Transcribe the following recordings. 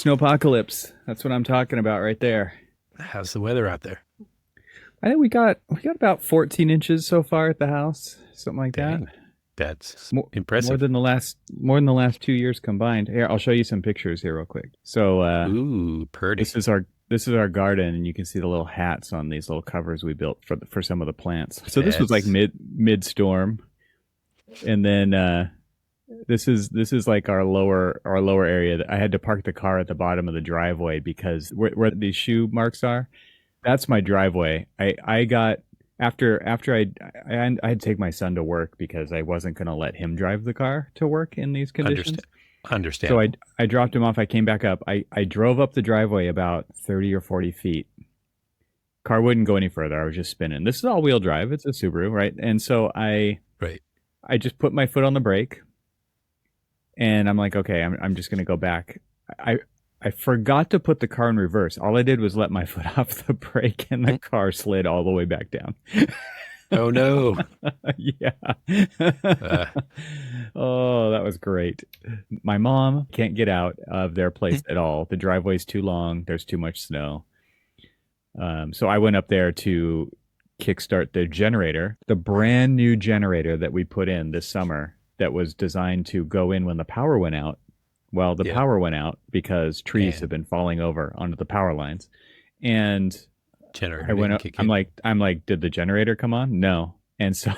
Snowpocalypse. That's what I'm talking about right there. How's the weather out there? I think we got about 14 inches so far at the house, something like that. Dang, that's More impressive. than the last 2 years combined. Here, I'll show you some pictures here real quick. So Ooh, this purdy. is our garden, and you can see the little hats on these little covers we built for some of the plants. So this was like That's mid storm, and then this is like our lower area. I had to park the car at the bottom of the driveway because where these shoe marks are, that's my driveway. I got after I had to take my son to work because I wasn't going to let him drive the car to work in these conditions. understand So I understandable. I dropped him off. I came back up. I drove up the driveway about 30 or 40 feet. Car wouldn't go any further. I was just spinning. This is all wheel drive. It's a Subaru, right? And so Right. I just put my foot on the brake, and I'm like, okay, I'm just gonna go back. I I forgot to put the car in reverse. All I did was let my foot off the brake, and the Mm. car slid all the way back down. Oh no. Yeah. Uh, Oh, that was great. My mom can't get out of their place mm, at all. The driveway's too long. There's too much snow. So I went up there to kickstart the generator, the brand new generator that we put in this summer that was designed to go in when the power went out. Well, the yeah. power went out because trees have And been falling over onto the power lines. And generator I went didn't up, kick I'm in. like, I'm like, did the generator come on? No. And so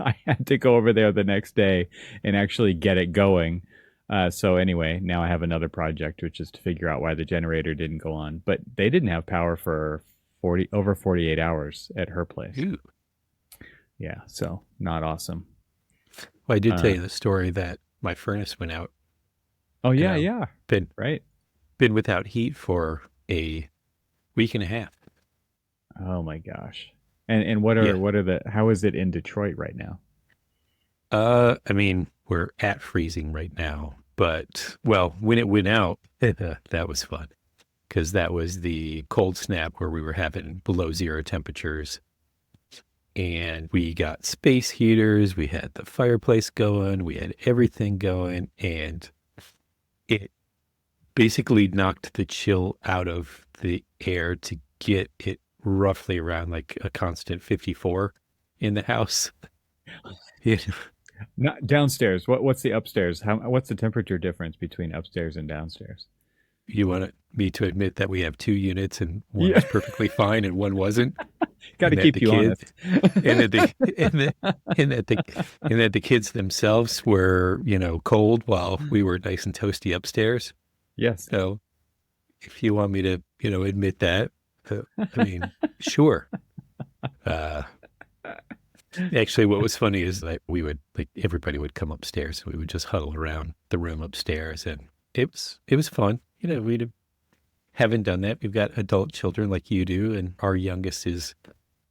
I had to go over there the next day and actually get it going. So anyway, now I have another project, which is to figure out why the generator didn't go on. But they didn't have power for 48 hours at her place. Ooh. Yeah, so not awesome. Well, I did tell Uh, you the story that my furnace went out, oh and yeah, I've yeah, been right. been without heat for a week and a half. Oh my gosh. And what are Yeah. what are the how is it in Detroit right now? I mean, we're at freezing right now, but well, when it went out, that was fun because that was the cold snap where we were having below zero temperatures, and we got space heaters, we had the fireplace going, we had everything going, and it basically knocked the chill out of the air to get it roughly around like a constant 54 in the house. It, Not downstairs. What's the upstairs? What's the temperature difference between upstairs and downstairs? you want me to admit that we have two units and one Yeah, was perfectly fine and one wasn't, got to and that keep the you kids honest. and that the and that the kids themselves were, cold while we were nice and toasty upstairs. Yes. So if you want me to, admit that, uh, I mean, sure. Uh, Actually, what was funny is that we would like everybody would come upstairs and we would just huddle around the room upstairs, and it was fun. We haven't done that. We've got adult children like you do, and our youngest is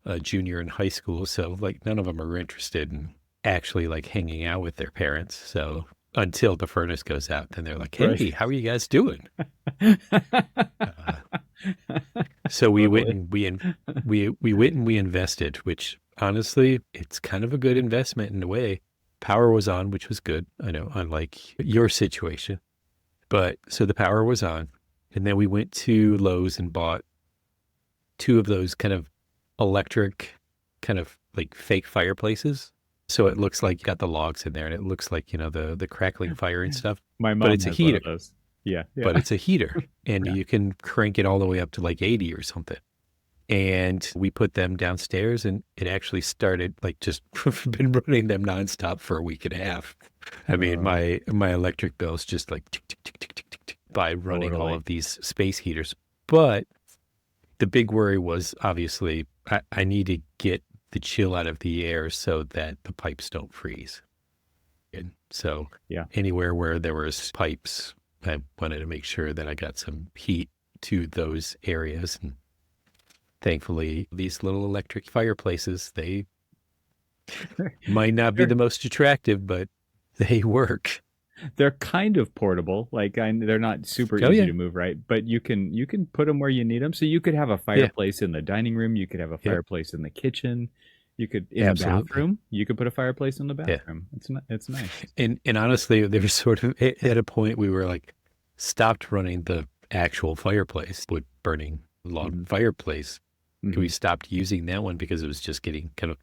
a junior in high school, so like none of them are interested in actually like hanging out with their parents. So until the furnace goes out, then they're like, Right. "Hey, how are you guys doing?" Uh, so we went Totally. and we went and we invested, which honestly, it's kind of a good investment in a way. Power was on, which was good. I know, unlike your situation, but so the power was on, and then we went to Lowe's and bought two of those kind of electric, kind of like fake fireplaces. So it looks like you got the logs in there, and it looks like the crackling fire and stuff. My But mom it's a has one of heater. those. Yeah, But yeah, it's a heater, and yeah. you can crank it all the way up to like 80 or something. And we put them downstairs, and it actually started like just been running them nonstop for a week and a half. I mean, Uh, my electric bill's just like tick, tick, tick, tick, tick, tick, tick, by running all totally. of these space heaters. But the big worry was obviously I need to get the chill out of the air so that the pipes don't freeze. And so Yeah. anywhere where there was pipes, I wanted to make sure that I got some heat to those areas. And thankfully, these little electric fireplaces, they might not be They're the most attractive, but they work. they're kind of portable. Like they're not super Oh easy yeah. to move, right? But you can put them where you need them. So you could have a Yeah. fireplace in the dining room. You could have a Yep. fireplace in the kitchen. You could in the Absolutely. bathroom. You could put a fireplace in the Yeah. bathroom. It's nice. And honestly, there was sort of at a point we were like stopped running the actual fireplace, wood burning log Mm-hmm. fireplace. We Mm-hmm. stopped using that one because it was just getting kind of,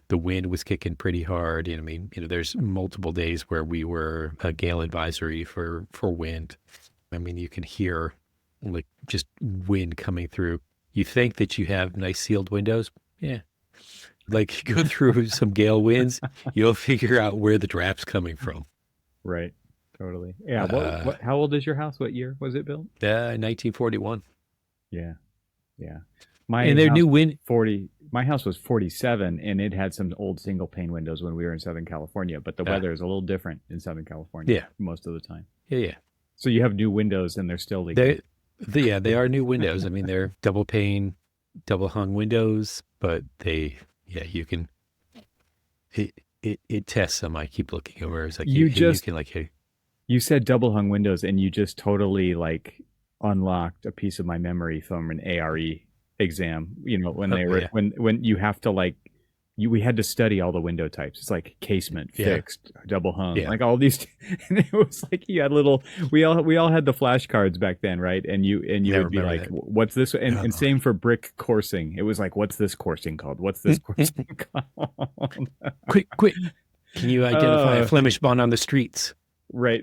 the wind was kicking pretty hard. I mean, there's multiple days where we were a gale advisory for wind. I mean, you can hear like just wind coming through. You think that you have nice sealed windows. Yeah. Like you go through some gale winds, you'll figure out where the draft's coming from. Right. Totally. Yeah. Uh, How old is your house? What year was it built? 1941. Yeah. Yeah. And My they're house new was wind. 40. My house was 47 and it had some old single pane windows when we were in Southern California, but the Uh, weather is a little different in Southern California yeah. most of the time. Yeah. Yeah. So you have new windows and they're still leaking. They, yeah, they are new windows. I mean, they're double pane, double hung windows, but yeah, you can, it tests them. I keep looking over. It's like, You you just can like, hey, you said double hung windows and you just totally like unlocked a piece of my memory from an ARE exam. You know, when oh, they were yeah, when you have to like we had to study all the window types. It's like casement, yeah, fixed, double hung, yeah. like all these. And it was like you had little. We all had the flashcards back then, right? And you I would be remember like, that. "What's this?" And Oh. same for brick coursing. It was like, "What's this coursing called? What's this coursing called?" Quick, quick. Can you identify a uh, Flemish bond on the streets? right.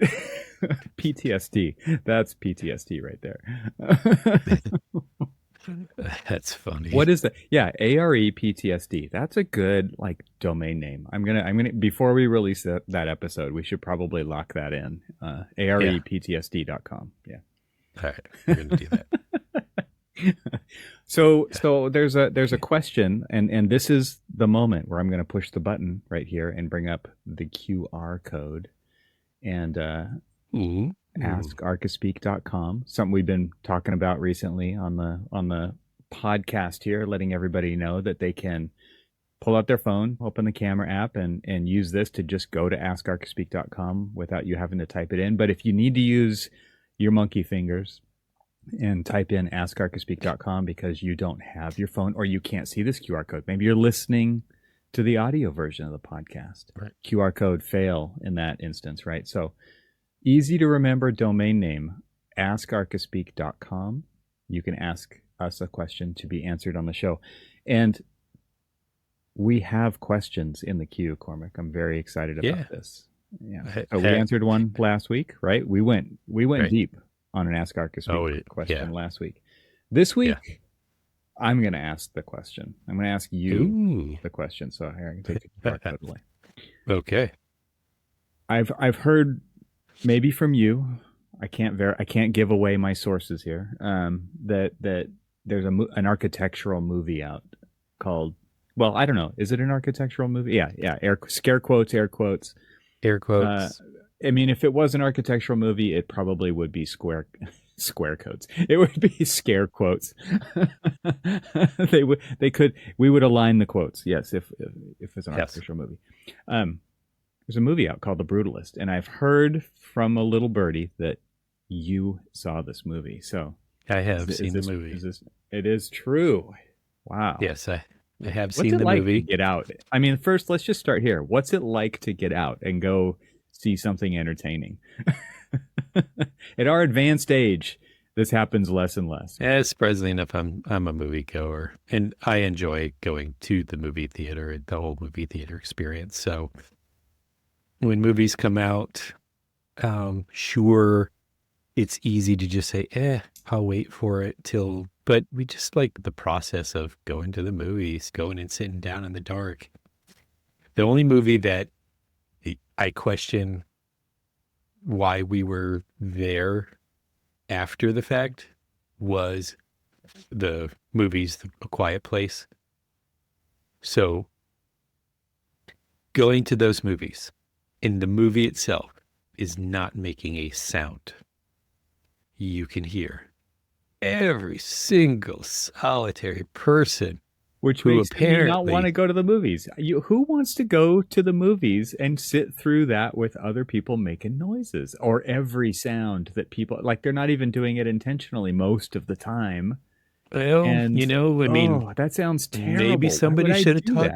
PTSD. That's PTSD right there. That's funny. What is that? Yeah, ARE PTSD. That's a good like domain name. I'm gonna before we release that episode, we should probably lock that in. Yeah. AREPTSD.com. Yeah. All right. We're going to do that. So there's a question, and this is the moment where I'm going to push the button right here and bring up the QR code and Ooh. askarchespeak.com. Something we've been talking about recently on the podcast here, letting everybody know that they can pull out their phone, open the camera app, and use this to just go to askarchespeak.com without you having to type it in. But if you need to use your monkey fingers and type in askarchespeak.com because you don't have your phone or you can't see this QR code, maybe you're listening to the audio version of the podcast. Right. QR code fail in that instance, right? So easy to remember domain name, askarchespeak.com. You can ask us a question to be answered on the show. And we have questions in the queue, Cormac. I'm very excited Yeah. about this. Yeah. So we answered one last week, right? We went Right. deep on an Ask Arca Speak question yeah. last week. This week, Yeah. I'm going to ask the question. I'm going to ask you Ooh. the question. So here, I can take the QR code away. Okay. I've heard maybe from you. I can't give away my sources here. That there's an architectural movie out called. Well, I don't know. Is it an architectural movie? Yeah. Scare quotes, air quotes. Air quotes. I mean, if it was an architectural movie, it probably would be square quotes. It would be scare quotes. We would align the quotes. Yes, if it's an architectural movie. There's a movie out called The Brutalist, and I've heard from a little birdie that you saw this movie. So I have seen the movie. It is true. Wow. Yes, I have What's seen it the like movie. to get out? I mean, first, let's just start here. What's it like to get out and go see something entertaining? At our advanced age, this happens less and less. Surprisingly enough, I'm a movie goer, and I enjoy going to the movie theater and the whole movie theater experience. So when movies come out, sure, it's easy to just say, I'll wait for it till. But we just like the process of going to the movies, going and sitting down in the dark. The only movie that I question why we were there after the fact was the movies A Quiet Place. So going to those movies and the movie itself is not making a sound. You can hear every single solitary person Which who makes me not apparently want to go to the movies. Who wants to go to the movies and sit through that with other people making noises or every sound that people like? They're not even doing it intentionally most of the time. well, And I mean, that sounds terrible. maybe somebody Why would I should have do taught.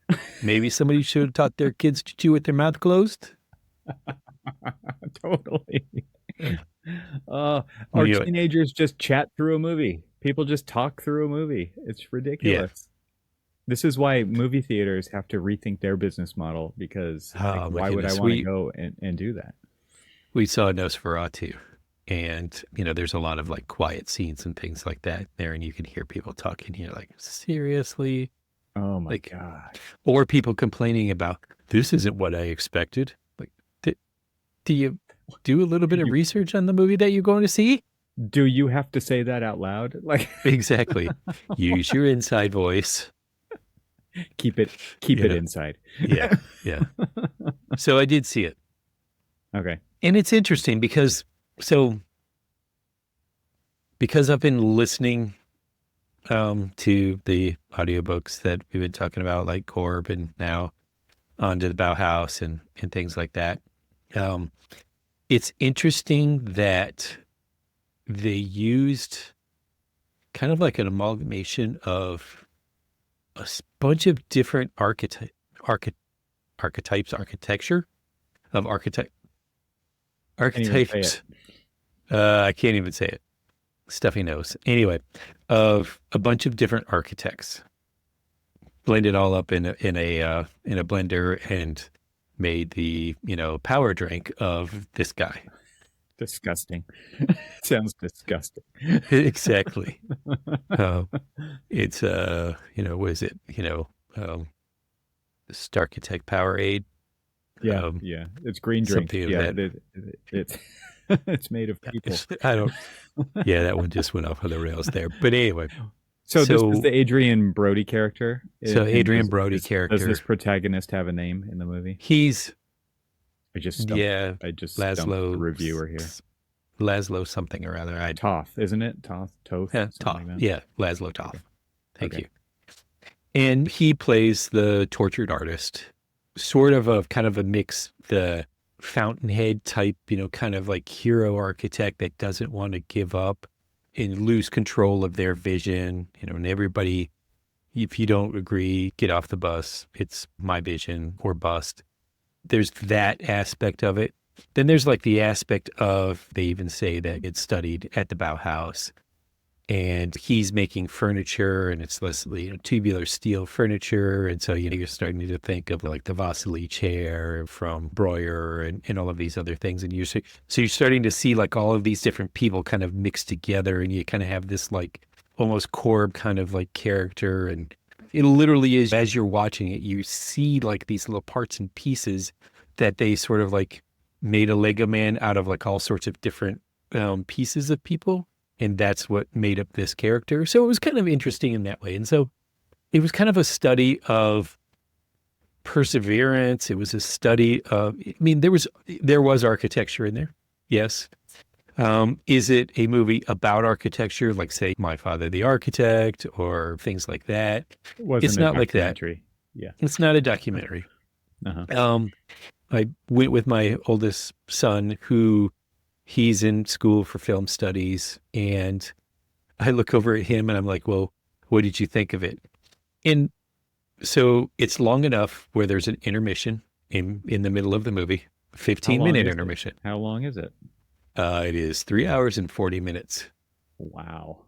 that? Maybe somebody should have taught their kids to chew with their mouth closed. Totally. Uh, our You know, teenagers just chat through a movie. People just talk through a movie. It's yeah. ridiculous. This is why movie theaters have to rethink their business model because, like, Oh my why would I goodness. want to go and do that? We saw Nosferatu, and there's a lot of like quiet scenes and things like that there, and you can hear people talking here, like seriously, Oh my like, God. or people complaining about this isn't what I expected. Like, do you do a little bit of You, research on the movie that you're going to see? do you have to say that out loud? Like, Exactly. Use your inside voice. keep it keep You it know, inside. yeah, yeah. So I did see it, Okay. and it's interesting so because I've been listening to the audiobooks that we've been talking about, like Corb and now onto the Bauhaus and things like that. Um, it's interesting that they used kind of like an amalgamation of bunch of different archetypes, architecture of Can't even say it. archetypes. I can't even say it. Stuffy nose. Anyway, of a bunch of different architects, blended all up in a blender and made the power drink of this guy. Disgusting. Sounds disgusting. Exactly. Uh, it's what is it? Starkitect Powerade. Yeah, Um, yeah. It's green drink. something of Yeah, that. it's it's made of people. I don't. Yeah, that one just went off of the rails there. But anyway, So this is so the Adrian Brody character, so and Adrian Brody does this character, protagonist have a name in the movie? he's I just stumped. yeah, I just stumped the Laszlo reviewer here. Laszlo something or other. Toth, isn't it? Toth, something Toth. like that. Yeah, Laszlo Okay. Toth. Thank Okay. you. And he plays the tortured artist, sort of a kind of a mix, the fountainhead type, kind of like hero architect that doesn't want to give up and lose control of their vision, and everybody, if you don't agree, get off the bus. It's my vision or bust. There's that aspect of it. Then there's like the aspect of, they even say that it's studied at the Bauhaus, and he's making furniture, and it's less tubular steel furniture. And so, you're starting to think of like the Vasily chair from Breuer and all of these other things. And so you're starting to see like all of these different people kind of mixed together, and you kind of have this like almost Corb kind of like character. And it literally is, as you're watching it, you see like these little parts and pieces that they sort of like made a Lego man out of like all sorts of different pieces of people. And that's what made up this character. So it was kind of interesting in that way. And so it was kind of a study of perseverance. It was a study of, there was architecture in there. Yes. Is it a movie about architecture, like say My Father the Architect or things like that? It wasn't It's a not like that. documentary. Yeah. It's not a documentary. Uh-huh. I went with my oldest son, who he's in school for film studies, and I look over at him and I'm like, well, what did you think of it? And so it's long enough where there's an intermission in the middle of the movie, How 15-minute is it? intermission. How long is it? It is 3 hours and 40 minutes. Wow.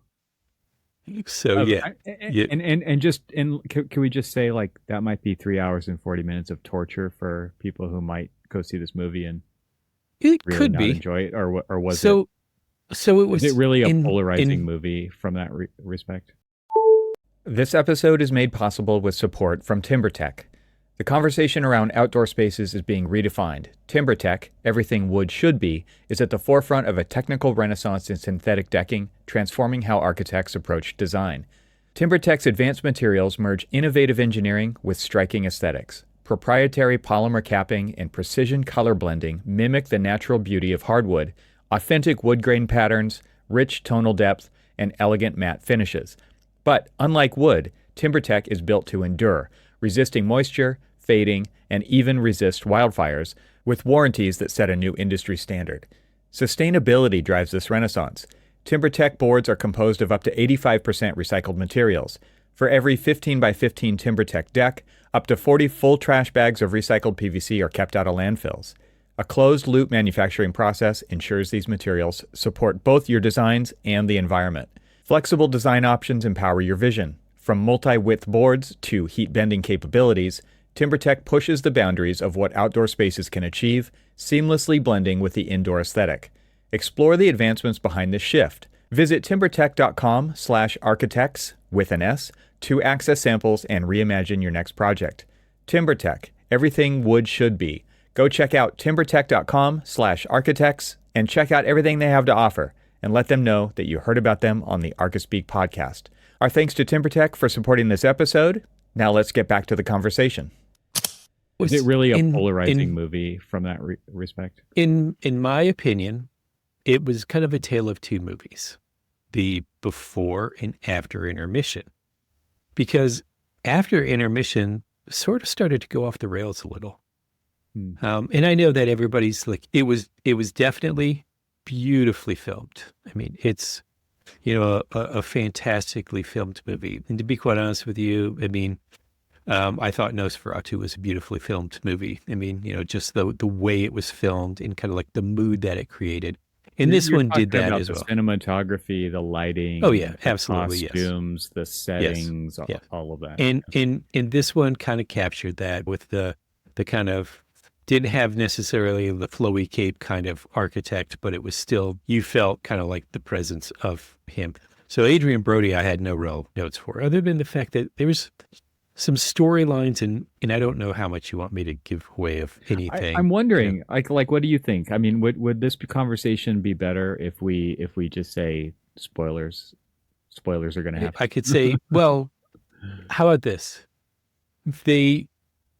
So yeah, Can we just say like that might be 3 hours and 40 minutes of torture for people who might go see this movie and it really could not be. enjoy it, or was it? So it Is was it really a in polarizing movie from that respect? This episode is made possible with support from TimberTech. The conversation around outdoor spaces is being redefined. TimberTech, everything wood should be, is at the forefront of a technical renaissance in synthetic decking, transforming how architects approach design. TimberTech's advanced materials merge innovative engineering with striking aesthetics. Proprietary polymer capping and precision color blending mimic the natural beauty of hardwood, authentic wood grain patterns, rich tonal depth, and elegant matte finishes. But unlike wood, TimberTech is built to endure, resisting moisture, fading, and even resist wildfires, with warranties that set a new industry standard. Sustainability drives this renaissance. TimberTech boards are composed of up to 85% recycled materials. For every 15 by 15 TimberTech deck, up to 40 full trash bags of recycled PVC are kept out of landfills. A closed-loop manufacturing process ensures these materials support both your designs and the environment. Flexible design options empower your vision. From multi-width boards to heat-bending capabilities, TimberTech pushes the boundaries of what outdoor spaces can achieve, seamlessly blending with the indoor aesthetic. Explore the advancements behind this shift. Visit timbertech.com/architects with an S to access samples and reimagine your next project. TimberTech, everything wood should be. Go check out timbertech.com/architects and check out everything they have to offer, and let them know that you heard about them on the Archispeak podcast. Our thanks to TimberTech for supporting this episode. Now let's get back to the conversation. Is it really a polarizing movie from that respect? In my opinion, it was kind of a tale of two movies, the before and after intermission. Because after intermission, sort of started to go off the rails a little. And I know that everybody's like, it was definitely beautifully filmed. I mean, it's, a fantastically filmed movie. And to be quite honest with you, I mean, I thought Nosferatu was a beautifully filmed movie. I mean, just the way it was filmed and kind of like the mood that it created. And this one did that as well. The cinematography, the lighting. Oh yeah, absolutely. The costumes, the settings, all of that. And this one kind of captured that with the kind of, didn't have necessarily the flowy cape kind of architect, but it was still, you felt kind of like the presence of him. So Adrian Brody, I had no real notes for, other than the fact that there was some storylines, and I don't know how much you want me to give away of anything. I'm wondering, like, what do you think? I mean, would this conversation be better if we just say spoilers? Spoilers are going to happen. I could say, well, how about this?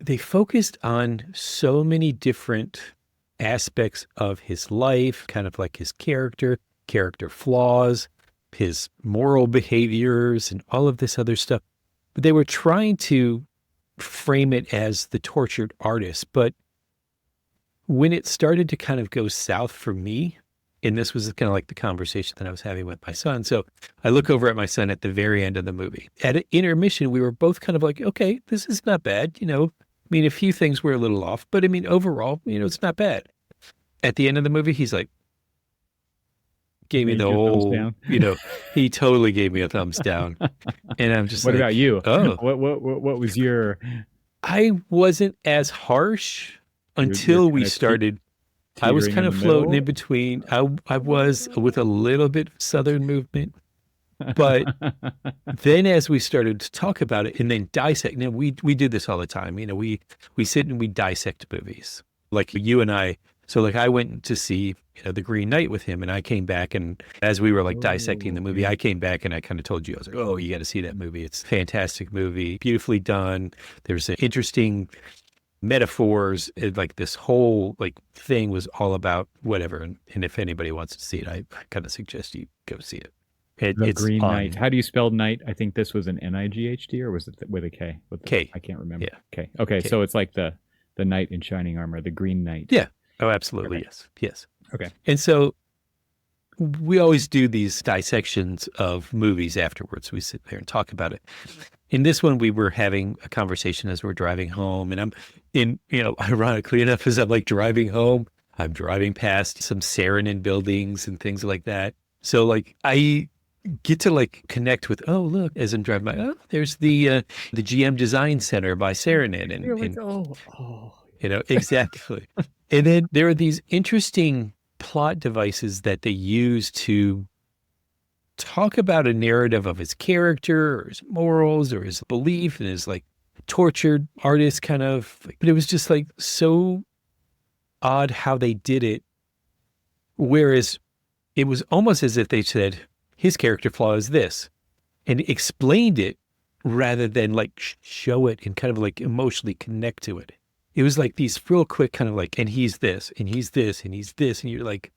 They focused on so many different aspects of his life, kind of like his character flaws, his moral behaviors, and all of this other stuff. But they were trying to frame it as the tortured artist. But when it started to kind of go south for me, and this was kind of like the conversation that I was having with my son. So I look over at my son at the very end of the movie. At an intermission, we were both kind of like, okay, this is not bad. I mean, a few things were a little off, but I mean, overall, it's not bad. At the end of the movie, he's like, gave me the whole, he totally gave me a thumbs down. And I'm just what about you? Oh, what was your? I wasn't as harsh until we started. I was kind of floating in between. I was with a little bit of Southern movement, but then as we started to talk about it and then dissect, now we do this all the time. We sit and we dissect movies, like you and I. So like I went to see The Green Knight with him, and I came back, and as we were like dissecting the movie, I came back and I kind of told you, I was like, oh, you got to see that movie. It's a fantastic movie, beautifully done. There's an interesting metaphors. Like this whole like thing was all about whatever. And if anybody wants to see it, I kind of suggest you go see it. The Green Knight. How do you spell Knight? I think this was an Nighd, or was it with a K? K. I can't remember. Yeah. K. Okay, K. So it's like the knight in shining armor, the Green Knight. Yeah. Oh, absolutely. Okay. Yes. Okay. And so we always do these dissections of movies afterwards. We sit there and talk about it. In this one, we were having a conversation as we're driving home, and ironically enough, as I'm like driving home, I'm driving past some Saarinen buildings and things like that. So like I get to like connect with, oh, look, as I'm driving by, oh, there's the GM Design Center by Saarinen. And, exactly. And then there are these interesting plot devices that they use to talk about a narrative of his character or his morals or his belief and his like tortured artist kind of, but it was just like so odd how they did it. Whereas it was almost as if they said, his character flaw is this, and explained it rather than like show it and kind of like emotionally connect to it. It was like these real quick kind of like, and he's this, and he's this, and he's this. And you're like,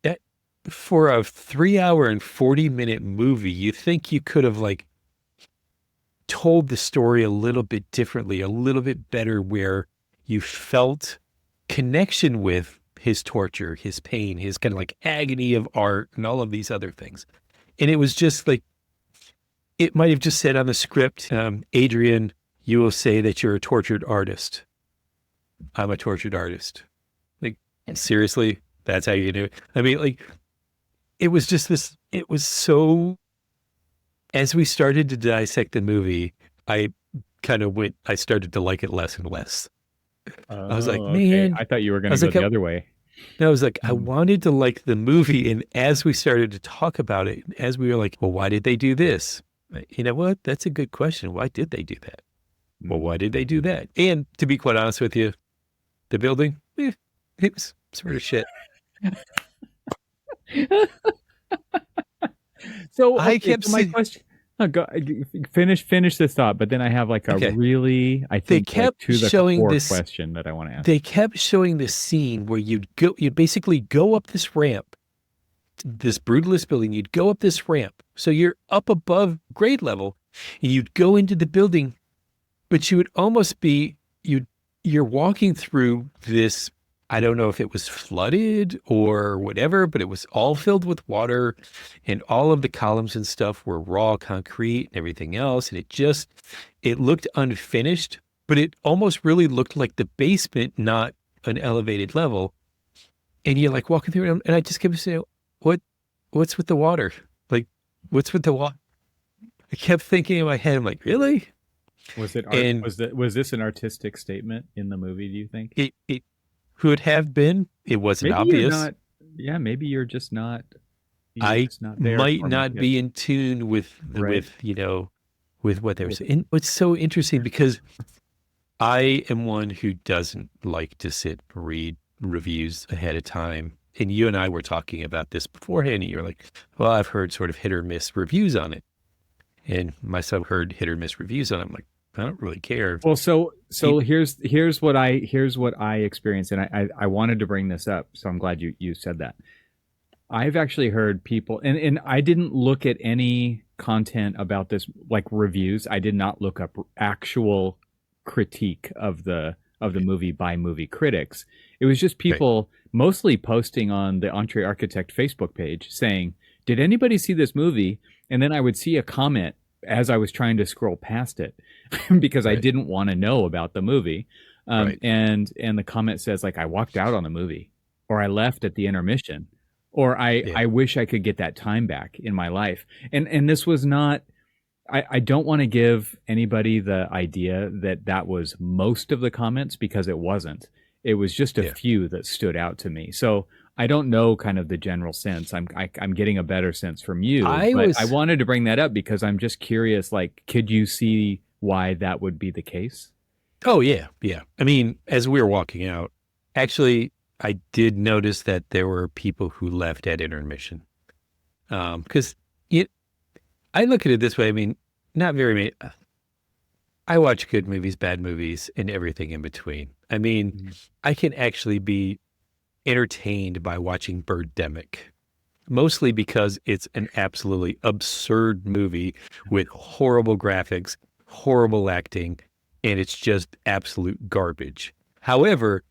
that for a 3-hour and 40-minute movie, you think you could have like told the story a little bit differently, a little bit better, where you felt connection with his torture, his pain, his kind of like agony of art and all of these other things. And it was just like, it might have just said on the script, Adrian, you will say that you're a tortured artist. I'm a tortured artist. Seriously, that's how you do it. I mean, like, it was just this, it was so, as we started to dissect the movie, I I started to like it less and less. I was like, Oh, okay. man, I thought you were I going to was go like, the other way. I was like, I Hmm. wanted to like the movie. And as we started to talk about it, as we were like, well, why did they do this? You know what? That's a good question. Why did they do that? Well, Hmm. why did they do that? And to be quite honest with you, the building, it was sort of shit. So I okay, kept so my saying, question, finish this thought, but then I have like a okay, really, I they think, like kept to the showing core this, question that I want to ask. they kept showing this scene where you'd basically go up this ramp, this brutalist building, you'd go up this ramp. So you're up above grade level and you'd go into the building, but you would almost be, you you're walking through this, I don't know if it was flooded or whatever, but it was all filled with water and all of the columns and stuff were raw concrete and everything else. And it looked unfinished, but it almost really looked like the basement, not an elevated level. And you're like walking through it, and I just kept saying, "What, what's with the water? Like, what's with the water?" I kept thinking in my head, I'm like, "Really?" Was it art? And Was this an artistic statement in the movie, do you think? it could have been. It wasn't Maybe you're obvious. not, yeah, maybe you're I just not there, might Cormac, not yet. be in tune with Right. with what they're With saying. And what's so interesting because I am one who doesn't like to sit and read reviews ahead of time. And you and I were talking about this beforehand, and you're like, "Well, I've heard sort of hit or miss reviews on it." And my son heard hit or miss reviews on it. I'm like, I don't really care. Well, so He, here's what I experienced, and I wanted to bring this up, so I'm glad you said that. I've actually heard people, and I didn't look at any content about this, like reviews. I did not look up actual critique of the movie by movie critics. It was just right, people mostly posting on the Entree Architect Facebook page saying, "Did anybody see this movie?" And then I would see a comment as I was trying to scroll past it because I right, didn't want to know about the movie. right. And the comment says like, "I walked out on the movie," or "I left at the intermission," or Yeah, I wish I could get that time back in my life. And this was not, I don't want to give anybody the idea that that was most of the comments, because it wasn't. It was just a yeah. few that stood out to me. So I don't know kind of the general sense. I'm getting a better sense from you, I but I was, wanted to bring that up because I'm just curious. Like, could you see why that would be the case? oh, yeah, yeah. I mean, as we were walking out, actually, I did notice that there were people who left at intermission. Because it, I look at it this way. I mean, not very many. I watch good movies, bad movies, and everything in between. I mean, Mhm. I can actually be entertained by watching Birdemic, mostly because it's an absolutely absurd movie with horrible graphics, horrible acting, and it's just absolute garbage. However,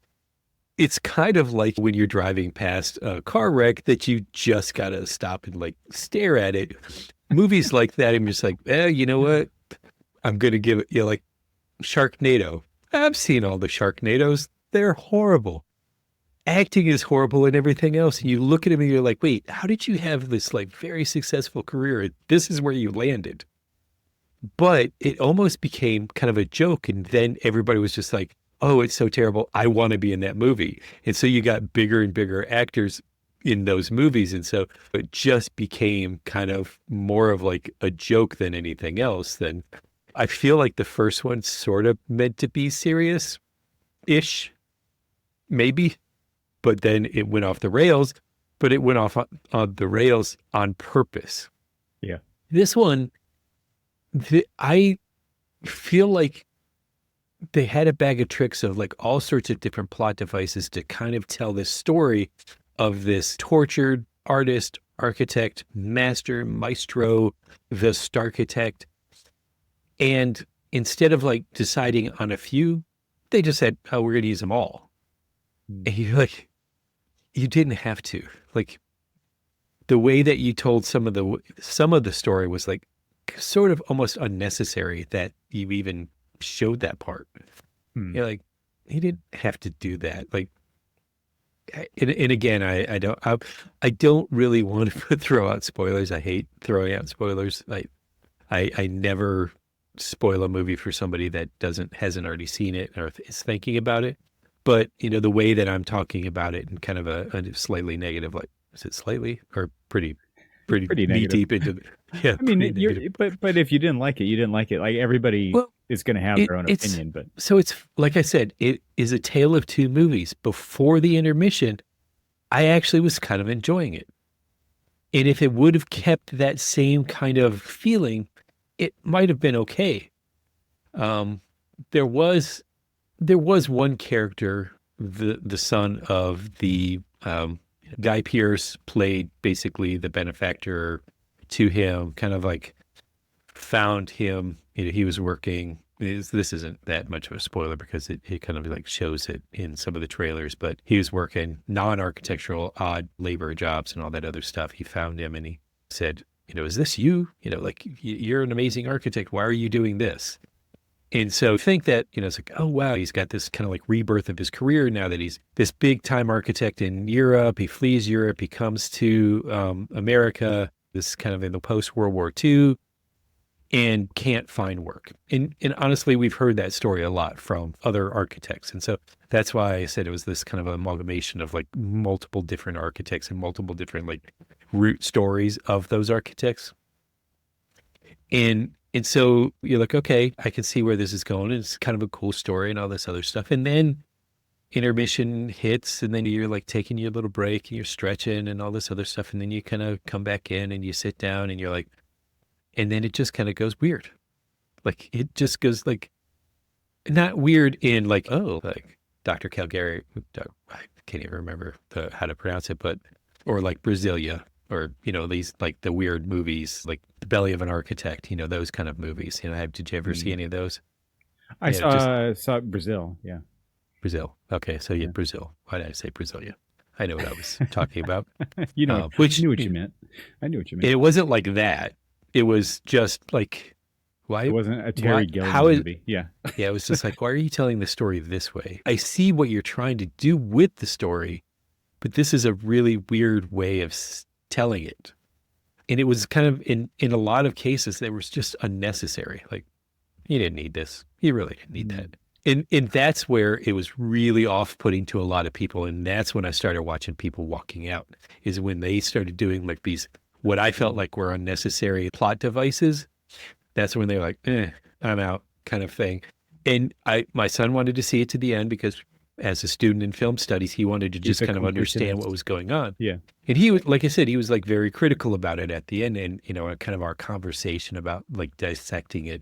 it's kind of like when you're driving past a car wreck that you just gotta stop and like stare at it. Movies like that, I'm just like, you know what? I'm gonna give it, like Sharknado. I've seen all the Sharknados. They're horrible. Acting is horrible and everything else. And you look at him and you're like, wait, how did you have this like very successful career? This is where you landed. But it almost became kind of a joke. And then everybody was just like, oh, it's so terrible. I want to be in that movie. And so you got bigger and bigger actors in those movies. And so it just became kind of more of like a joke than anything else. Then I feel like the first one sort of meant to be serious ish, maybe, but then it went off the rails, but it went off on the rails on purpose. Yeah. This one, I feel like they had a bag of tricks of like all sorts of different plot devices to kind of tell this story of this tortured artist, architect, master, maestro, the Starchitect. And instead of like deciding on a few, they just said, oh, we're going to use them all. Mm. And you're like, you didn't have to. Like the way that you told some of the story was like sort of almost unnecessary that you even showed that part. Hmm. You're like, he didn't have to do that. Like and again, I don't really want to throw out spoilers. I hate throwing out spoilers. I never spoil a movie for somebody that hasn't already seen it or is thinking about it. But the way that I'm talking about it in kind of a slightly negative, like, is it slightly or pretty Pretty knee negative. deep into the, yeah, I mean, pretty negative. but if you didn't like it, you didn't like it. Like everybody Well, is going to have their own it's opinion, but so it's like I said, it is a tale of two movies. Before the intermission, I actually was kind of enjoying it. And if it would have kept that same kind of feeling, it might have been okay. Um, there was one character, the son of the Guy Pearce played basically the benefactor to him, kind of like found him. He was working. This isn't that much of a spoiler because it kind of like shows it in some of the trailers, but he was working non-architectural, odd labor jobs and all that other stuff. He found him and he said, is this you? Like you're an amazing architect. Why are you doing this? And so I think that, it's like, oh, wow, he's got this kind of like rebirth of his career now that he's this big time architect in Europe. He flees Europe. He comes to America, this kind of in the post World War II, and can't find work. And honestly, we've heard that story a lot from other architects. And so that's why I said it was this kind of amalgamation of like multiple different architects and multiple different like root stories of those architects. And so you're like, okay, I can see where this is going. And it's kind of a cool story and all this other stuff. And then intermission hits, and then you're like taking your little break and you're stretching and all this other stuff. And then you kind of come back in and you sit down and you're like, and then it just kind of goes weird. Like it just goes like, not weird in like, oh, like Dr. Calgary, I can't even remember how to pronounce it, but, or like Brasilia, or, these like the weird movies, like The Belly of an Architect, those kind of movies. Did you ever see any of those? I Just saw Brazil. Yeah. Brazil. Okay. So yeah, Yeah. Brazil. Why did I say Brasilia? I know what I was talking about. You know, I Which knew what you meant. I knew what you meant. it wasn't like that. It was just like, It why, wasn't a Terry Gilliam how is, movie. Yeah. yeah, it was just like, why are you telling the story this way? I see what you're trying to do with the story, but this is a really weird way of telling it. And it was kind of in a lot of cases that was just unnecessary. Like, you didn't need this. You really didn't need that. And that's where it was really off-putting to a lot of people. And that's when I started watching people walking out, is when they started doing like these, what I felt like were unnecessary plot devices. That's when they were like, I'm out kind of thing. And my son wanted to see it to the end because as a student in film studies, he wanted to just kind of understand what was going on. Yeah. And he was, like I said, he was like very critical about it at the end. And, kind of our conversation about like dissecting it,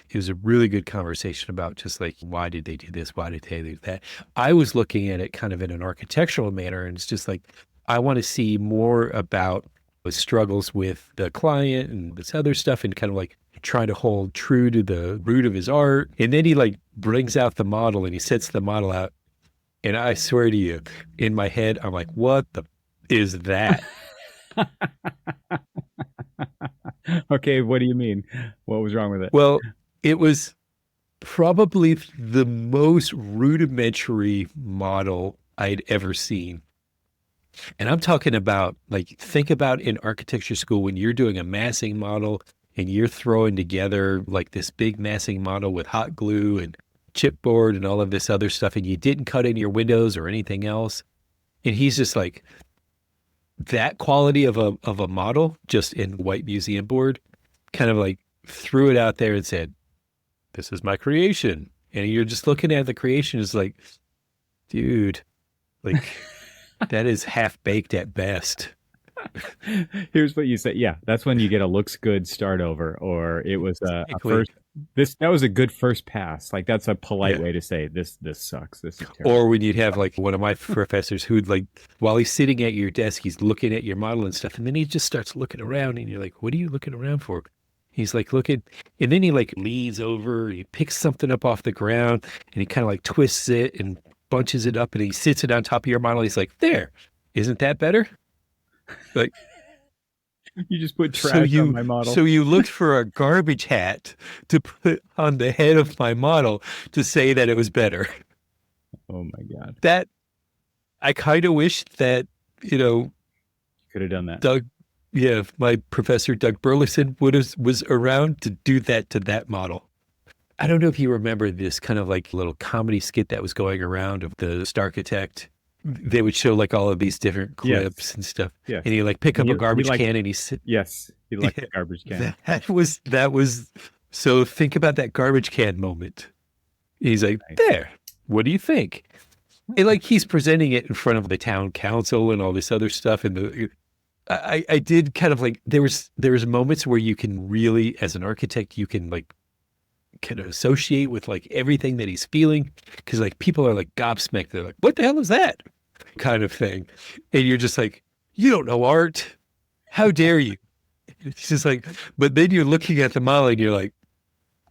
it was a really good conversation about just like, why did they do this? Why did they do that? I was looking at it kind of in an architectural manner. And it's just like, I want to see more about the struggles with the client and this other stuff, and kind of like trying to hold true to the root of his art. And then he like brings out the model and he sets the model out. And I swear to you, in my head, I'm like, what the is that? Okay, what do you mean? What was wrong with it? Well, it was probably the most rudimentary model I'd ever seen. And I'm talking about, like, think about in architecture school when you're doing a massing model and you're throwing together like this big massing model with hot glue and chipboard and all of this other stuff, and you didn't cut in your windows or anything else. And he's just like, that quality of a model just in white museum board, kind of like threw it out there and said, this is my creation. And you're just looking at the creation is like, dude, like that is half baked at best. Here's what you say. Yeah, that's when you get a looks good start over, or it was a first. That was a good first pass. Like that's a polite way to say this sucks. This is terrible. Or when you'd have like one of my professors who'd like, while he's sitting at your desk, he's looking at your model and stuff, and then he just starts looking around, and you're like, what are you looking around for? He's like looking, and then he like leans over, he picks something up off the ground, and he kind of like twists it and bunches it up, and he sits it on top of your model. He's like, there, isn't that better? Like, you just put trash on my model. So you looked for a garbage hat to put on the head of my model to say that it was better. Oh my God. That I kind of wish that, you know, Could have done that. Doug, yeah, my professor Doug Burleson was around to do that to that model. I don't know if you remember this kind of like little comedy skit that was going around of the Starchitect. They would show like all of these different Yes. clips and stuff, and Yes. he like pick And up a he garbage liked, can and he sit. yes, he liked Yeah, the garbage can. that was. So think about that garbage can moment. He's like, Nice. there. What do you think? And like he's presenting it in front of the town council and all this other stuff, and I did kind of like there was moments where you can really, as an architect, you can like kind of associate with like everything that he's feeling, because like people are like gobsmacked. They're like, what the hell is that kind of thing? And you're just like, you don't know art. How dare you? It's just like, but then you're looking at the model and you're like,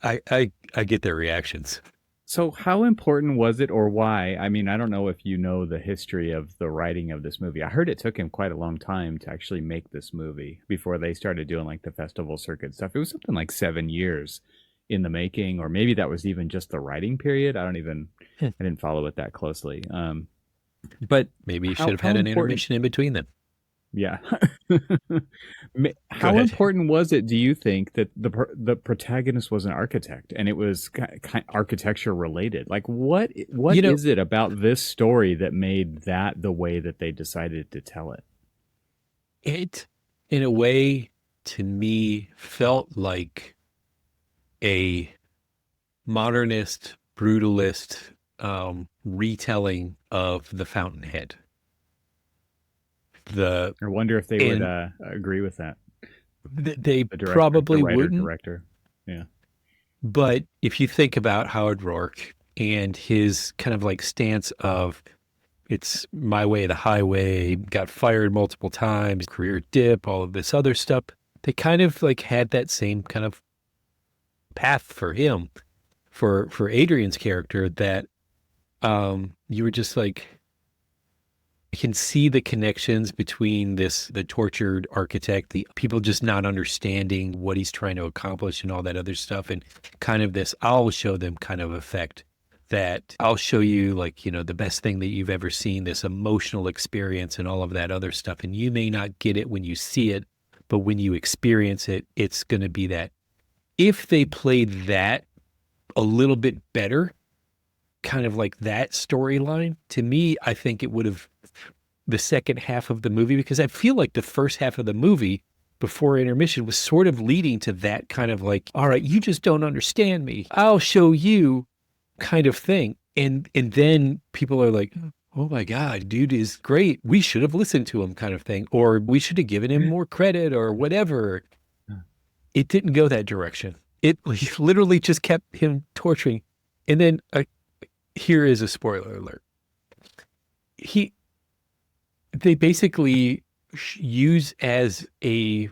I get their reactions. So, how important was it, or why? I mean, I don't know if you know the history of the writing of this movie. I heard it took him quite a long time to actually make this movie before they started doing like the festival circuit stuff. It was something like 7 years in the making, or maybe that was even just the writing period. I didn't follow it that closely. But Maybe you should how have how had an important? intermission in between them. Yeah. Go How ahead. important was it, do you think, that the protagonist was an architect and it was architecture related? Like, what You know, is it about this story that made that the way that they decided to tell it? it in a way to me felt like a modernist, brutalist retelling of the Fountainhead. The I wonder if they would and agree with that. they The probably writer wouldn't, director. Yeah. but if you think about Howard Rourke and his kind of like stance of it's my way, the highway, got fired multiple times, career dip, all of this other stuff, they kind of like had that same kind of path for him, for Adrian's character, that you were just like, I can see the connections between the tortured architect, the people just not understanding what he's trying to accomplish and all that other stuff. And kind of this, I'll show them kind of effect, that I'll show you like, the best thing that you've ever seen, this emotional experience and all of that other stuff. And you may not get it when you see it, but when you experience it, it's going to be that. If they played that a little bit better, kind of like that storyline, to me, I think it would have the second half of the movie, because I feel like the first half of the movie before intermission was sort of leading to that kind of like, all right, you just don't understand me. I'll show you kind of thing. And then people are like, oh my God, dude is great. We should have listened to him kind of thing, or we should have given him more credit or whatever. It didn't go that direction. It literally just kept him torturing. And then here is a spoiler alert. They basically use as a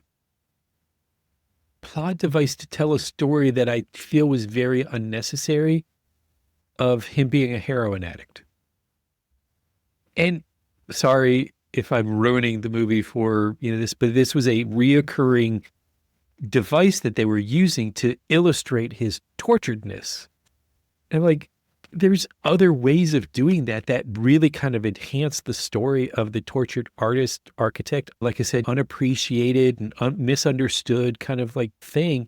plot device to tell a story that I feel was very unnecessary, of him being a heroin addict. And sorry if I'm ruining the movie for this, but this was a reoccurring device that they were using to illustrate his torturedness. And like, there's other ways of doing that really kind of enhance the story of the tortured artist architect. Like I said, unappreciated and misunderstood kind of like thing,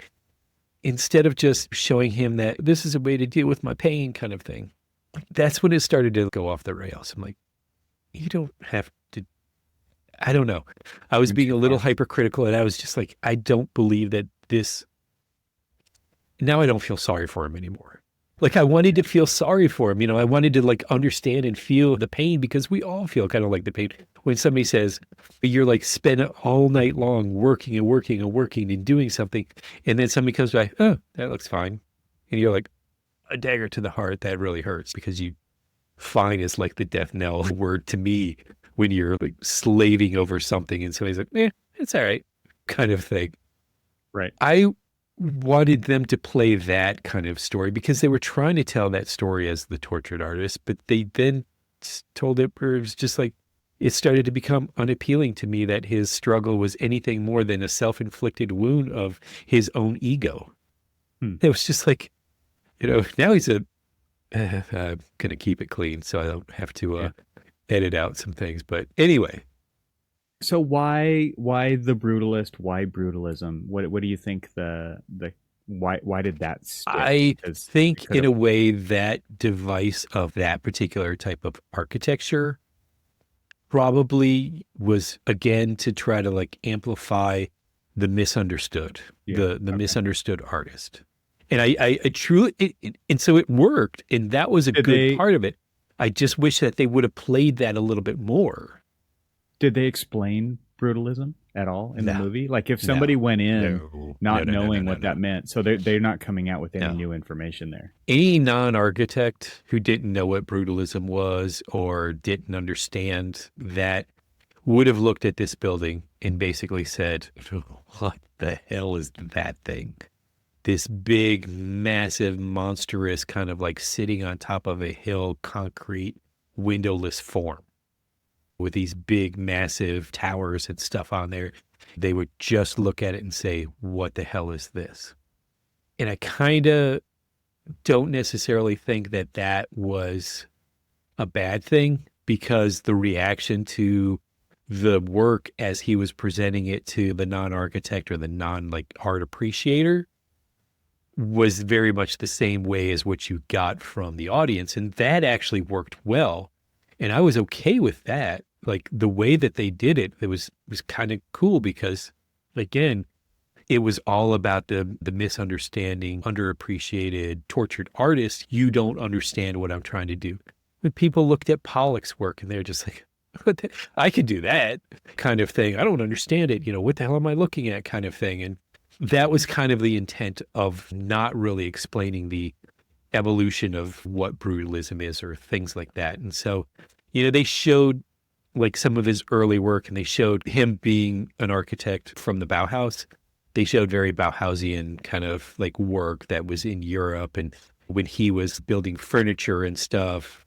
instead of just showing him that this is a way to deal with my pain kind of thing. That's when it started to go off the rails. I'm like, you don't have to, I don't know. I was being a little hypercritical, and I was just like, I don't believe that this, now I don't feel sorry for him anymore. Like I wanted to feel sorry for him. I wanted to like understand and feel the pain, because we all feel kind of like the pain when somebody says you're like spend all night long working and working and working and doing something. And then somebody comes by, oh, that looks fine. And you're like, a dagger to the heart. That really hurts, because fine is like the death knell word to me when you're like slaving over something and somebody's like, it's all right kind of thing. Right. I wanted them to play that kind of story, because they were trying to tell that story as the tortured artist, but they then told it, or it was just like, it started to become unappealing to me that his struggle was anything more than a self-inflicted wound of his own ego. It was just like, now he's I'm going to keep it clean so I don't have to edit out some things. But anyway, So why the brutalist? Why brutalism? What do you think the why did that stick? I Because it think could in have. a way that device of that particular type of architecture probably was again to try to like amplify the misunderstood, Yeah. the Okay. misunderstood artist. And I truly, and so it worked, and that was a Did good they part of it. I just wish that they would have played that a little bit more. did they explain brutalism at all in the No, movie? Like if somebody no, went in no, no, not no, no, no, knowing no, what no, that meant, so they're not coming out with any no. new information there. Any non-architect who didn't know what brutalism was or didn't understand that would have looked at this building and basically said, what the hell is that thing? This big, massive, monstrous kind of like sitting on top of a hill, concrete, windowless form with these big, massive towers and stuff on there. They would just look at it and say, what the hell is this? And I kind of don't necessarily think that that was a bad thing because the reaction to the work as he was presenting it to the non-architect or the non like art appreciator was very much the same way as what you got from the audience. And that actually worked well. And I was okay with that. Like the way that they did it, it was kind of cool because again, it was all about the misunderstanding, underappreciated, tortured artist. You don't understand what I'm trying to do. When people looked at Pollock's work and they're just like, I could do that kind of thing. I don't understand it. What the hell am I looking at kind of thing? And that was kind of the intent of not really explaining the evolution of what brutalism is or things like that. And so, they showed like some of his early work and they showed him being an architect from the Bauhaus. They showed very Bauhausian kind of like work that was in Europe. And when he was building furniture and stuff,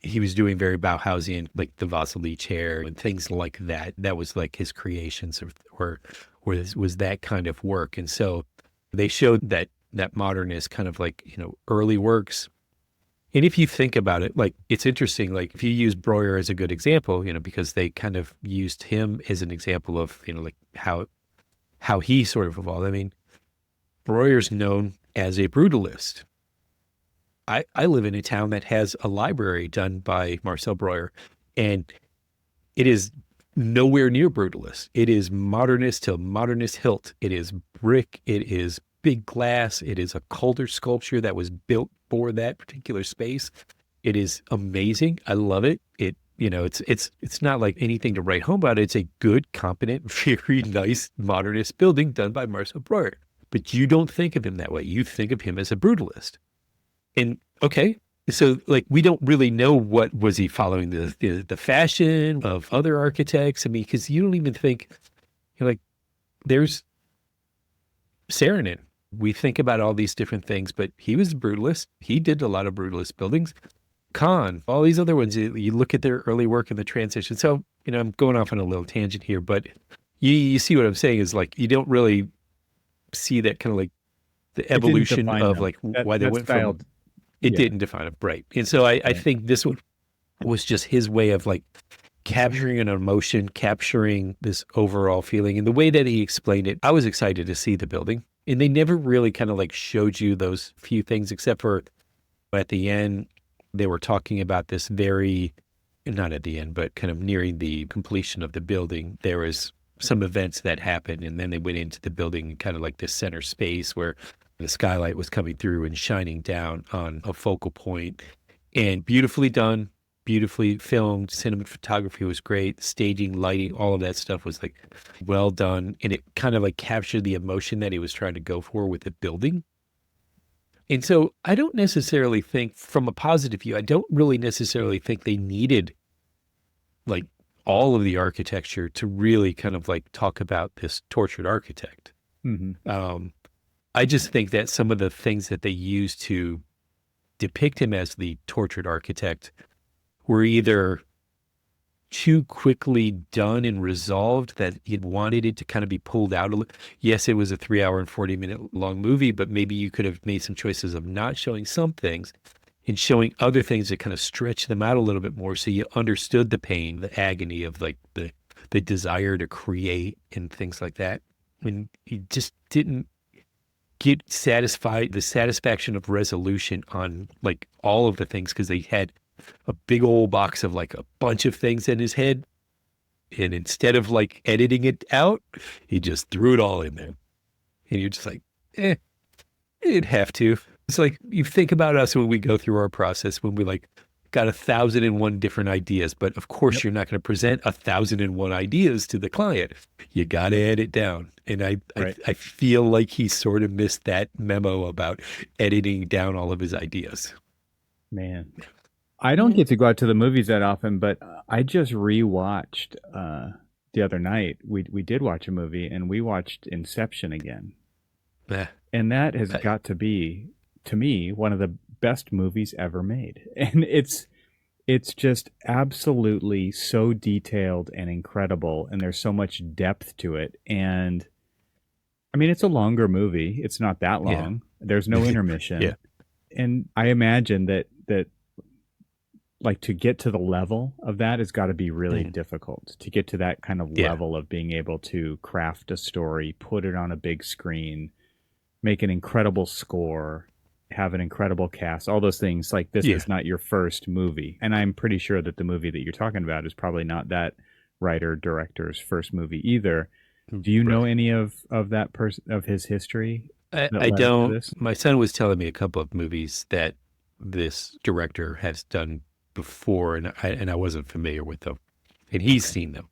he was doing very Bauhausian, like the Vasily chair and things like that. That was like his creations or was that kind of work. And so they showed that modernist kind of like, early works. And if you think about it, like it's interesting, like if you use Breuer as a good example, because they kind of used him as an example of, like how he sort of evolved. I mean, Breuer's known as a brutalist. I live in a town that has a library done by Marcel Breuer, and it is nowhere near brutalist. It is modernist to modernist hilt. It is brick. It is big glass. It is a Calder sculpture that was built for that particular space. It is amazing. I love it. It's not like anything to write home about. It's a good, competent, very nice modernist building done by Marcel Breuer. But you don't think of him that way. You think of him as a brutalist. And okay, so like we don't really know what was he following the fashion of other architects. I mean, because you don't even think like there's Saarinen. We think about all these different things, but he was a brutalist. He did a lot of brutalist buildings. Kahn, all these other ones, you look at their early work in the transition. So, I'm going off on a little tangent here, but you see what I'm saying is like, you don't really see that kind of like the It didn't evolution define of them. like That why they that went from, style. it Yeah. didn't define it. Right. And so I Right. think this one was just his way of like capturing an emotion, capturing this overall feeling. And the way that he explained it, I was excited to see the building. And they never really kind of like showed you those few things, except for at the end, they were talking about this not at the end, but kind of nearing the completion of the building. There was some events that happened, and then they went into the building, kind of like this center space where the skylight was coming through and shining down on a focal point. And beautifully done, beautifully filmed. Cinematography was great. Staging, lighting, all of that stuff was like well done. And it kind of like captured the emotion that he was trying to go for with the building. And so I don't necessarily think, from a positive view, I don't really necessarily think they needed like all of the architecture to really kind of like talk about this tortured architect. Hmm. I just think that some of the things that they used to depict him as the tortured architect were either too quickly done and resolved that he wanted it to kind of be pulled out a little. Yes, it was a 3 hour and 40-minute long movie, but maybe you could have made some choices of not showing some things and showing other things that kind of stretch them out a little bit more, so you understood the pain, the agony of like the desire to create and things like that. When you just didn't get satisfied, the satisfaction of resolution on like all of the things, because they had a big old box of like a bunch of things in his head, and instead of like editing it out, he just threw it all in there, and you're just like, you didn't have to. It's like you think about us when we go through our process, when we like got 1,001 different ideas, but of course Yep. you're not going to present 1,001 ideas to the client. You got to edit down. And Right. I feel like he sort of missed that memo about editing down all of his ideas. Man. I don't get to go out to the movies that often, but I just rewatched the other night. We did watch a movie and we watched Inception again. Eh, And that has I- got to be, to me, one of the best movies ever made. And it's just absolutely so detailed and incredible, and there's so much depth to it. And I mean, it's a longer movie. It's not that yeah. long. There's no intermission. Yeah. And I imagine that like to get to the level of that has got to be really Mhm. difficult, to get to that kind of Yeah. level of being able to craft a story, put it on a big screen, make an incredible score, have an incredible cast, all those things. Like, this Yeah. is not your first movie. And I'm pretty sure that the movie that you're talking about is probably not that writer director's first movie either. Do you know Right. any of that person, of his history that I led up to don't. this? My son was telling me a couple of movies that this director has done before, and I wasn't familiar with them, and he's seen them,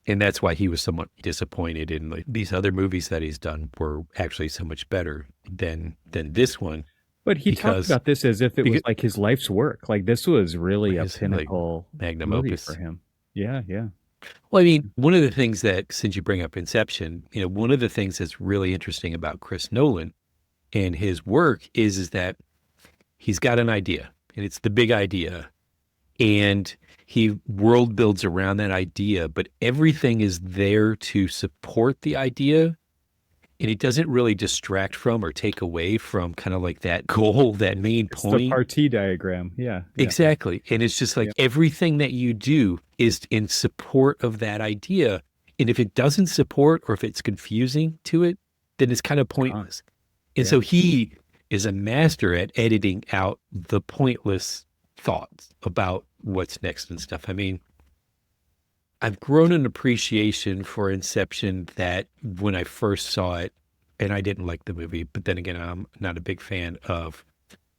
and that's why he was somewhat disappointed in like these other movies that he's done were actually so much better than this one, But he talked because about this as if it was like his life's work. Like, this was really a his like pinnacle magnum movie opus. for him. Yeah, yeah. Well, I mean, one of the things that, since you bring up Inception, one of the things that's really interesting about Chris Nolan and his work is that he's got an idea, and it's the big idea, and he world builds around that idea, but everything is there to support the idea, and it doesn't really distract from or take away from kind of like that goal, that main It's the point. partie diagram. Yeah, yeah, Exactly. And it's just like yeah. everything that you do is in support of that idea. And if it doesn't support, or if it's confusing to it, then it's kind of Gone. pointless. And Yeah. so he is a master at editing out the pointless thoughts about what's next and stuff. I mean, I've grown an appreciation for Inception that when I first saw it, and I didn't like the movie, but then again, I'm not a big fan of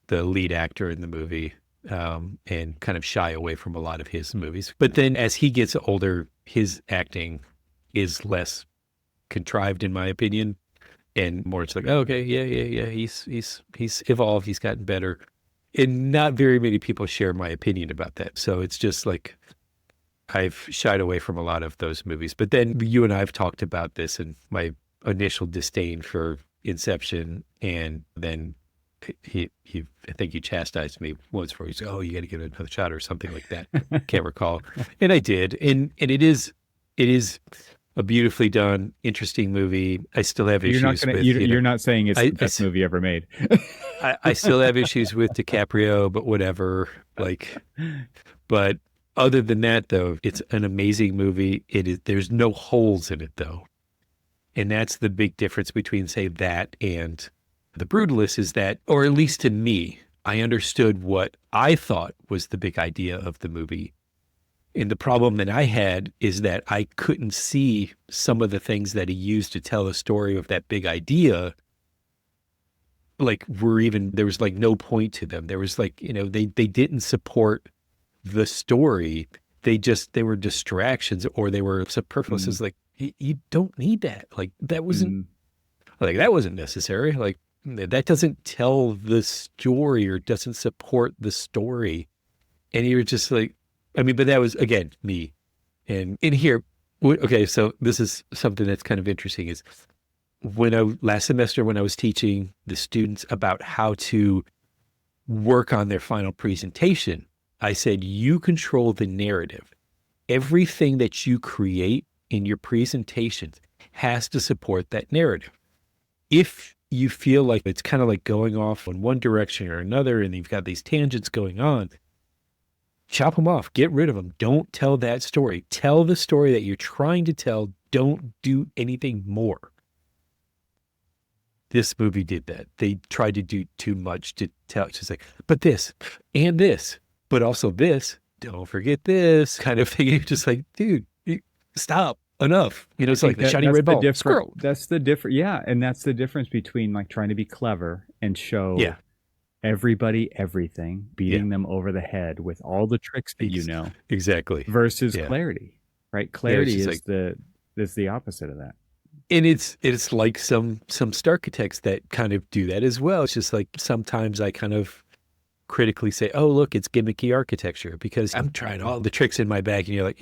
the lead actor in the movie, and kind of shy away from a lot of his movies. But then as he gets older, his acting is less contrived, in my opinion, and more it's like, oh, okay, yeah, he's evolved, he's gotten better. And not very many people share my opinion about that. So it's just like I've shied away from a lot of those movies. But then you and I have talked about this and my initial disdain for Inception, and then I think you chastised me once where you said, "Oh, you got to give it another shot" or something like that. Can't recall, and I did, and it is a beautifully done, interesting movie. I still have You're not issues gonna. with You're not saying it's I, the I best movie ever made. I still have issues with DiCaprio, but whatever. Like, but other than that, though, it's an amazing movie. It is. There's no holes in it, though, and that's the big difference between, say, that and The Brutalist, is that, or at least to me, I understood what I thought was the big idea of the movie. And the problem that I had is that I couldn't see some of the things that he used to tell a story of that big idea, like, were even, there was like no point to them. There was like, they didn't support the story. They were distractions, or they were superfluous. Mm, It's like, you don't need that. Like, mm, that wasn't necessary. Like, that doesn't tell the story or doesn't support the story. And you're just like, I mean, but that was, again, me. And in here, okay, so this is something that's kind of interesting is last semester, when I was teaching the students about how to work on their final presentation, I said, you control the narrative. Everything that you create in your presentations has to support that narrative. If you feel like it's kind of like going off in one direction or another, and you've got these tangents going on. Chop them off, get rid of them. Don't tell that story. Tell the story that you're trying to tell. Don't do anything more. This movie did that. They tried to do too much to tell. It's just like, but this and this, but also this. Don't forget this kind of thing. You're just like, dude, stop. Enough. You know, I it's like think the shiny red ball. Squirrel. That's the different. Yeah, and that's the difference between like trying to be clever and Yeah. show everybody everything, Yeah. beating them over the head with all the tricks that you Ex- know, exactly. versus Yeah. clarity. Right? Yeah. It's Clarity just is like, the opposite of that. and it's like some architects that kind of do that as well. It's just like sometimes I kind of critically say, "Oh, look, it's gimmicky architecture," because I'm trying all the tricks in my bag, and you're like,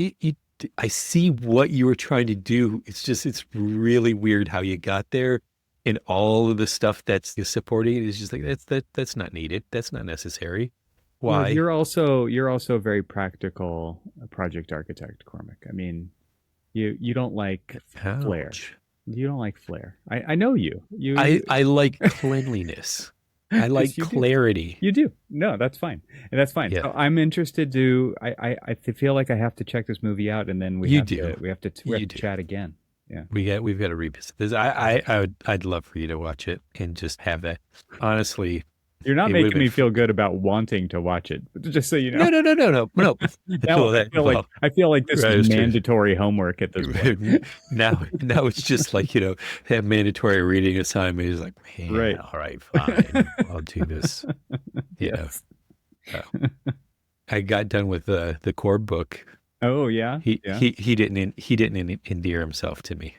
I see what you were trying to do. It's just it's really weird how you got there, and all of the stuff that's supporting it is just like that's not needed. That's not necessary. Well, Why? you're also a very practical project architect, Cormac. I mean, you don't like flair. Ouch. You don't like flair. I know you. I like cleanliness. I like Yes, you do. clarity. You do. No, that's fine. And that's fine. Yeah, So I'm interested to I feel like I have to check this movie out, and then you do. we have You to do. chat again. Yeah. We've got to revisit this. I'd love for you to watch it and just have that. Honestly, You're not it would have making been me feel good about wanting to watch it, but just so you know. no. Now Well, that well, I feel like this right, is it's true. mandatory homework at this point. Now it's just like, that mandatory reading assignment is like, man, Right. all right, fine, I'll do this. Yes. So I got done with the core book. Oh yeah. Yeah. He didn't endear himself to me.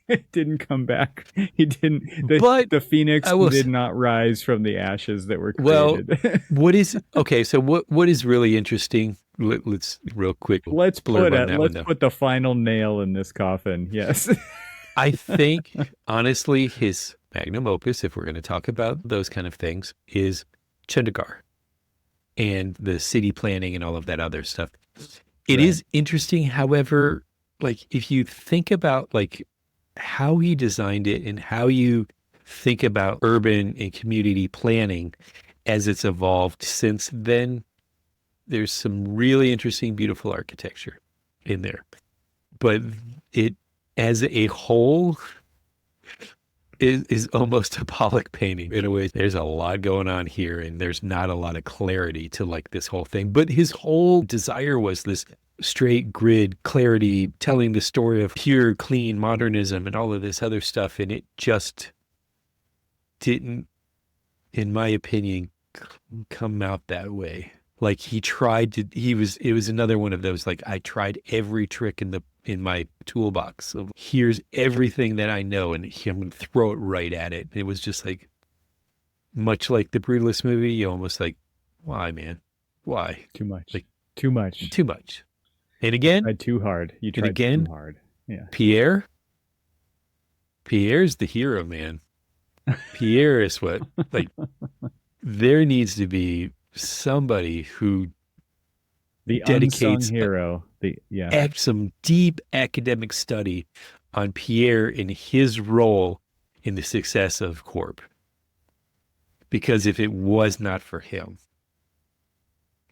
It didn't come back. He didn't. But The phoenix I will. did not rise from the ashes that were Well, created. what is okay? So what is really interesting? Let's real quick blurb on that one Let's though. put the final nail in this coffin. Yes. I think honestly, his magnum opus, if we're going to talk about those kind of things, is Chandigarh and the city planning and all of that other stuff. It Right. is interesting, however, like if you think about like how he designed it and how you think about urban and community planning as it's evolved since then, there's some really interesting, beautiful architecture in there. But it, as a whole, is almost a Pollock painting in a way. There's a lot going on here, and there's not a lot of clarity to like this whole thing. But his whole desire was this straight grid clarity, telling the story of pure, clean modernism and all of this other stuff. And it just didn't, in my opinion, come out that way. Like he tried to, it was another one of those, like I tried every trick in my toolbox of here's everything that I know and I'm going to throw it right at it. It was just like, much like the Brutalist movie, you almost like, why, man? Why? Too much. Like, Too much. too much. And again, Tried too hard. You and tried too again, hard. Yeah. Pierre's the hero, man. Pierre is what, like, there needs to be somebody who The unsung dedicates hero. Yeah. some deep academic study on Pierre and his role in the success of Corp. Because if it was not for him,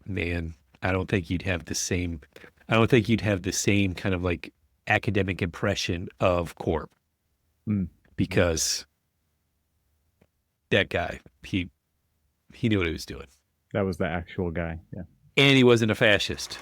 man, I don't think you'd have the same kind of like academic impression of Corp. Mm. Because that guy, he knew what he was doing. That was the actual guy. Yeah. And he wasn't a fascist.